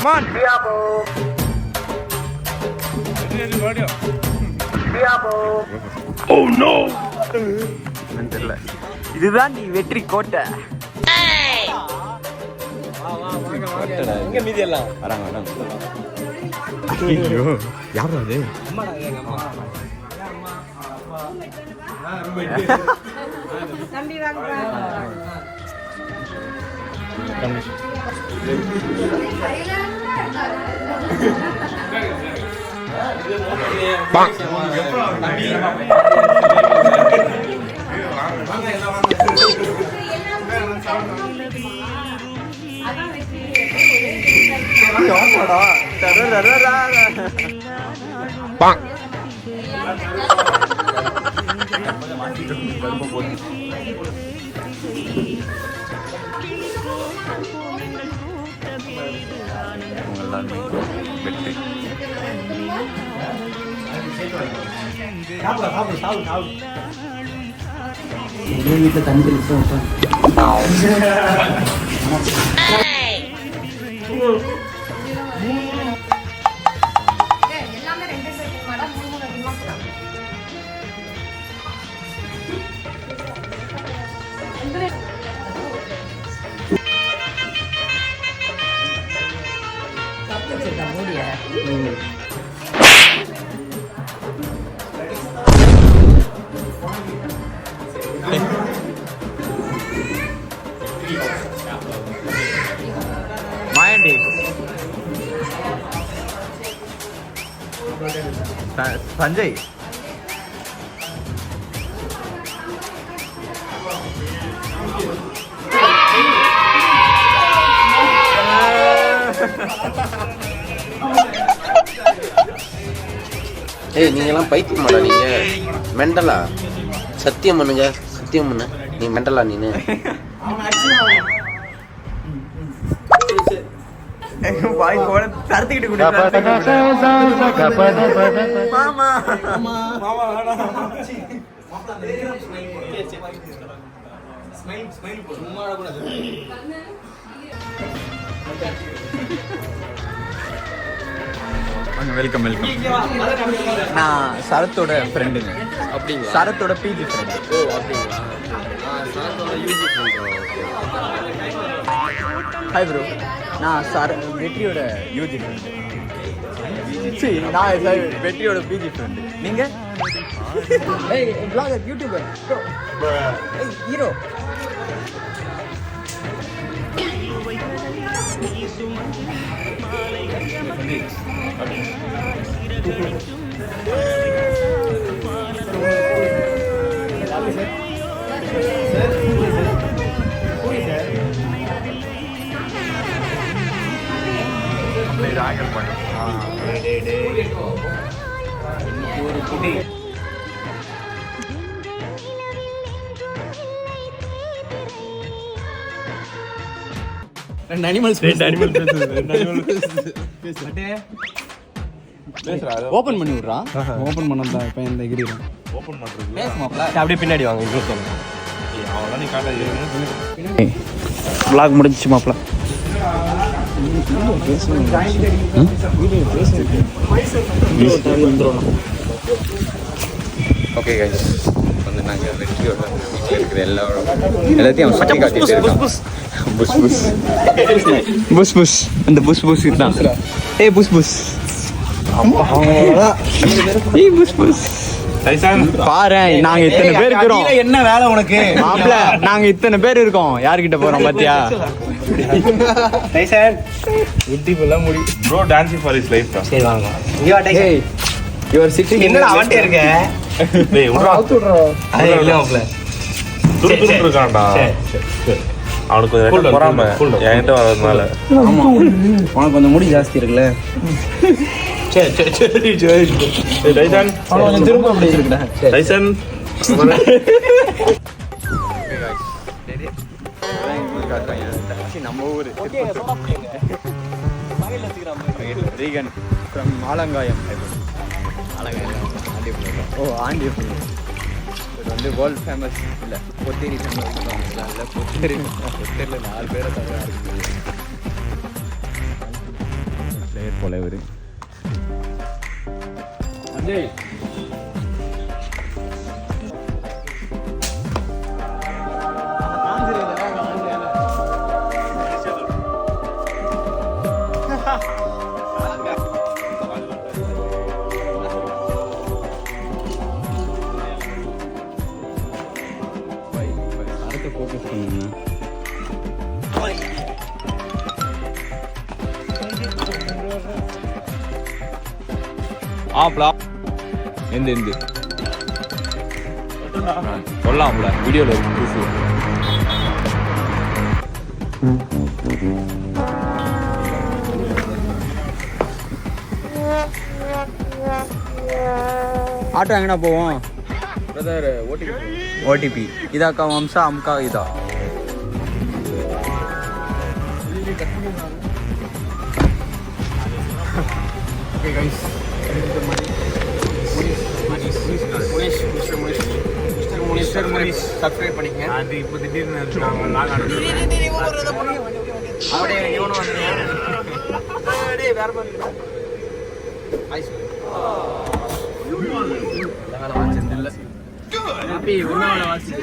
மான் oh no தெரியல. இதுதான் நீ வெற்றி கோட்டை. மீதி எல்லாம் வராங்க வராங்க. ஐயோ யாரா அது? தம்பி வாங்க. வெற்றி வீட்டில் தண்ணி தெளிச்சு மாயண்டி சஞ்சய் ஏய் நீங்கெல்லாம் பைத்தியமாடா நீங்க மெண்டலா சத்தியம் பண்ணுங்க சத்தியம் பண்ணு நீ மெண்டலா நீனு வாய் போட தரத்துக்கிட்டு மாமா வெல்கம் வெல்கம். நான் சரத்தோட ஃப்ரெண்டுங்க. அப்படிங்க? சரத்தோட பிஜி ஃப்ரெண்டு. ஓ அப்படிங்களா? சரத்தோட யூஜி ஃப்ரெண்டு. Hi bro. நான் வெற்றியோட யூஜி ஃப்ரெண்டு. சரி நான் வெற்றியோட பிஜி ஃப்ரெண்டு. நீங்கள்? ஏய் ப்ளாகர் யூடியூபர் ப்ரோ. ஏய் ஹீரோ. ரெண்டு அனிமல்ஸ் ஓபன் பண்ணி விடுறா. ஓபன் பண்ணதான் இப்போ இந்த கிரீடம் ஓபன் பண்றது பேசுமாப்ல. அப்படியே பின்னாடி வாங்க. இங்க சொல்லுங்க. அவள நீ காட்ட vlog முடிஞ்சிச்சு மாப்ள. ஓகே கைஸ் வந்து நாங்கள் வெற்றியோட வீட்டில் இருக்கிற எல்லாத்தையும் சுற்றி காட்டிட்டு இருக்கோம். புஷ் புஷ் புஷ் புஷ் அந்த புஷ் புஷ் தான். ஏய் புஷ் புஷ் ஏய் புஷ் புஷ் பாரு. நாங்க இத்தனை பேர் இருக்கிறோம். என்ன வேலை உனக்கு மாப்ள? நாங்க இத்தனை பேர் இருக்கோம். யார்கிட்ட போறோம் பாத்தியா? டைசன் உட்டிக்குள்ள முடி bro dancing for his life தான். சரி வாங்க. இங்க வா டைசன். you are sitting என்னடா அவன்டே இருக்க? டேய் உட்றா அவுத்துறா. ஐ இல்ல மாப்ள துரு இருக்கான்டா. அவனுக்கு கொஞ்சம் பொறாம என்கிட்ட வரதுனால. ஆமா உனக்கு கொஞ்சம் முடி ஜாஸ்தி இருக்குல்ல. சரி சரி சரி சரி டைசன் அவன் திரும்ப அப்படியே இருக்குடா. டைசன் நம்ம ஊரு ரீகன் ஃப்ரம் ஆலங்காயம். ஓ ஆண்டியப்பள்ளி. இது வந்து வேர்ல்ட் ஃபேமஸ் இல்லை பொத்தேரி ஃபேமஸ் இல்லை. பொத்தேரியில் 4 பேரை தவிர இருக்குது. போல இவர். அடுத்த ஃபோக்கஸ் பண்ணுங்க. ஆப்லா எந்த சொல்லலாம்ல வீடியோவில் இருக்கு புதுசு. ஆட்டோ எங்கண்ணா போவோம்? ஓடிபி இதாக்கா வம்சா அம்கா இதா. Okay guys, mister Munish subscribe பண்ணிக்கங்க. அது இப்போ திடீர்னு அப்படியே இவனும் வந்தேன். டேய் வேற மாதிரி ஐஸ் வேலை வாட்சது இல்லை. ஹாப்பி ஒன்றாவது வாட்சி.